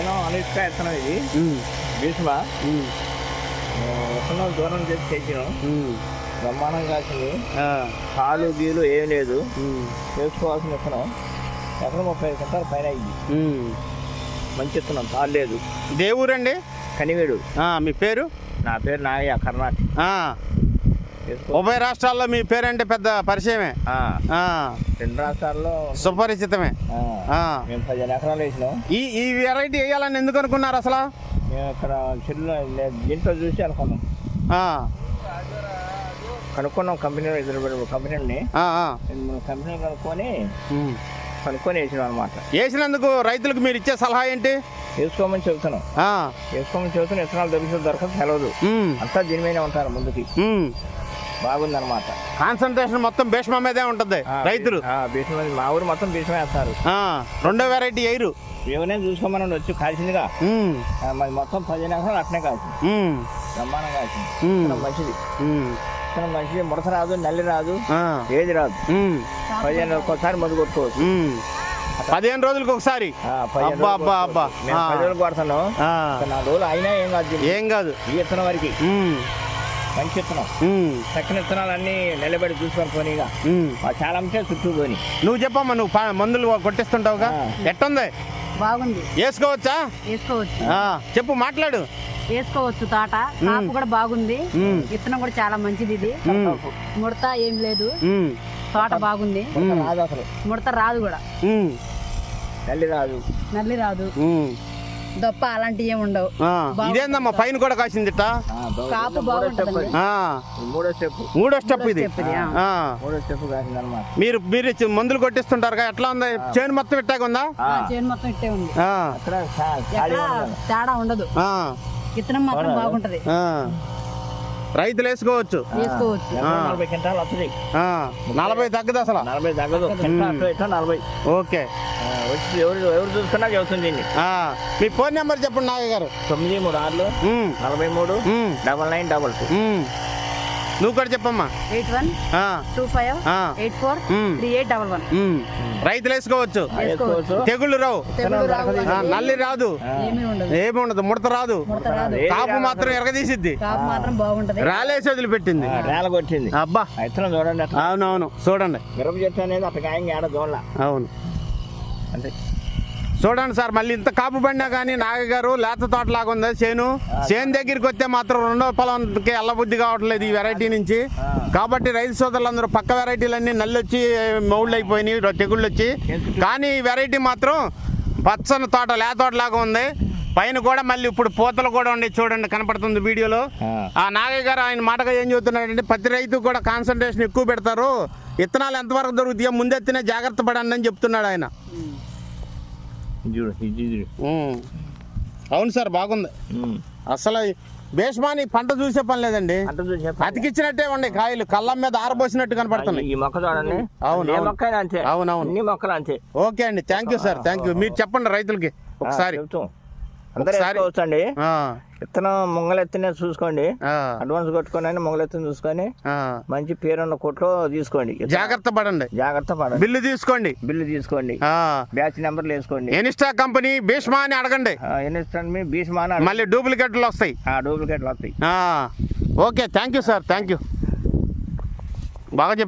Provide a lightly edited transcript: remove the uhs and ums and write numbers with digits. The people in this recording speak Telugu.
విత్తనం అనిష్కా విత్తనం ఇది భీష్మ విత్తనం దూరం చేసి తెచ్చినాం. బ్రహ్మాండం కాసింది. కాలు గీలు ఏం లేదు. చేసుకోవాల్సిన విత్తనం ఎక్కడ 30 క్వింటాల పైన అయింది. మంచి విత్తనం తాళ్ళు లేదు. దేవురండి కనివేడు. మీ పేరు? నా పేరు నాగయ్య, కర్ణాటక. ఉభయ రాష్ట్రాల్లో మీ పేరంటే పెద్ద పరిచయమే. 2 రాష్ట్రాల్లో సుపరిచితమే. మేము 15 ఎకరాలు వేసినాం. ఈ వెరైటీ వేయాలని ఎందుకు అనుకున్నారు అసలు? మేము ఇక్కడ చెల్లు దీంట్లో చూసి అనుకున్నాం. కనుక్కున్నాం కంపెనీలో, 2 కంపెనీలని. కంపెనీ కనుక్కొని వేసినాం అనమాట. వేసినందుకు రైతులకు మీరు ఇచ్చే సలహా ఏంటి? వేసుకోమని చెబుతున్నాం. విత్తనాలు దొరకదు తెలవదు. అంతా దీని మీదే ఉంటారు ముందుకి. బాగుంది అనమాట. కాన్సన్ట్రేషన్ మొత్తం భీష్మ మీదే ఉంటుంది. రైతులు భీష్మ, మా ఊరు మొత్తం భీష్మ వేస్తారు. రెండో వెరైటీ ఎయిరు ఏమైనా చూసుకోమని వచ్చి కాల్చిందిగా. మరి మొత్తం 15 ఎకరాలు అట్నే కాల్చింది. బ్రహ్మాండం కాల్చింది. మంచిది మంచిది. ముడత రాదు, నల్లి రాదు, ఏది రాదు. 15 రోజులకు ఒకసారి మందు కొట్టుకోవచ్చు. 15 రోజులకు ఒకసారి. 10 రోజులు కొడతాను. 4 రోజులు అయినా ఏం కాదు. ఈ విత్తనం వరకు మంచి విత్తనం. చక్కని విత్తనాలు అన్ని నిలబెట్టి చూసుకొని పోనీగా చాలా అంటే చుట్టూ పోని. నువ్వు చెప్పమ్మా, నువ్వు మందులు కొట్టిస్తుంటావుగా, ఎట్టుంది? బాగుంది. వేసుకోవచ్చా? వేసుకోవచ్చు. చెప్పు, మాట్లాడు. వేసుకోవచ్చు. తోట కాపు కూడా బాగుంది. విత్తనం కూడా చాలా మంచిది. ఇది ముడత ఏం లేదు. తోట బాగుంది. రాదు అసలు. ముడత రాదు కూడా. నల్లి రాదు. దొప్ప అలాంటివి ఏమి ఉండవు. ఇదేందమ్మా పైన కూడా కాసింది. కాపు బాగుంటుంది. మూడో స్టెప్ ఇది. మీరు మందులు కొట్టిస్తుంటారు. ఎట్లా ఉంది? చేను మొత్తం ఇట్టాగా ఉందా? చేను మొత్తం ఇట్టే ఉంది. తేడా ఉండదు. విత్తనం మాత్రం బాగుంటది. రైతులు వేసుకోవచ్చు. 40 క్వింటాలు వస్తుంది. 40 తగ్గదు అసలు. 40 తగ్గదు. 40. ఓకే. ఎవరు చూసుకున్నా చెబుతుంది. మీ ఫోన్ నెంబర్ చెప్పండి నాగయ్య గారు. 936 43 9922. నువ్వు కూడా చెప్పమ్మా. 8125843811. రైతులు వేసుకోవచ్చు. తెగుళ్ళు రావు, నల్లి రాదు, ఏమి ఉండదు, ముడత రాదు. కాపు మాత్రం ఎరగదీసిద్ది. రాలేసి వదిలిపెట్టింది. కొట్టింది. అబ్బా చూడండి. అవునవును, చూడండి. మిరప చెట్టు అనేది అవును అంటే చూడండి సార్, మళ్ళీ ఇంత కాపు పడినా కానీ నాగయ్య గారు లేత తోటలాగా ఉంది చేను. చేను దగ్గరికి వస్తే మాత్రం రెండో పొలంకి వెళ్ళబుద్ధి కావట్లేదు ఈ వెరైటీ నుంచి. కాబట్టి రైతు సోదరులందరూ పక్క వెరైటీలన్నీ నల్లి వచ్చి మౌళ్ళు అయిపోయినాయి, తెగుళ్ళు వచ్చి. కానీ ఈ వెరైటీ మాత్రం పచ్చని తోట, లేత తోటలాగా ఉంది. పైన కూడా మళ్ళీ ఇప్పుడు పూతలు కూడా ఉండి చూడండి, కనపడుతుంది వీడియోలో. ఆ నాగయ్య గారు ఆయన మాటగా ఏం చెబుతున్నాడంటే, ప్రతి రైతు కూడా కాన్సన్ట్రేషన్ ఎక్కువ పెడతారు, విత్తనాలు ఎంతవరకు దొరుకుతాయో ముందెత్తినే జాగ్రత్త పడండి అని చెప్తున్నాడు ఆయన. అవును సార్, బాగుంది అసలు. భీష్మాని పంట చూసే పని లేదండి, అతికిచ్చినట్టే ఉండే కాయలు కళ్ళం మీద ఆరబోసినట్టు కనపడుతున్నాయి. ఈ మొక్క చూడండి. అవునవును, మొక్కలు అంతే. ఓకే అండి, thank you sir, thank you. మీరు చెప్పండి రైతులకి ఒకసారి. అందరూ విత్తనం మొంగలెత్తినే చూసుకోండి. అడ్వాన్స్ కొట్టుకొని మొంగలెత్తిని చూసుకొని మంచి పేరున్న కొట్లో తీసుకోండి. జాగ్రత్త పడండి. బిల్లు తీసుకోండి. బ్యాచ్ నెంబర్లు వేసుకోండి. ఎనిస్టా కంపెనీ భీష్మా అని అడగండి. భీష్మా మళ్ళీ డూప్లికేట్లు వస్తాయి. Okay, thank you sir, thank you. బాగా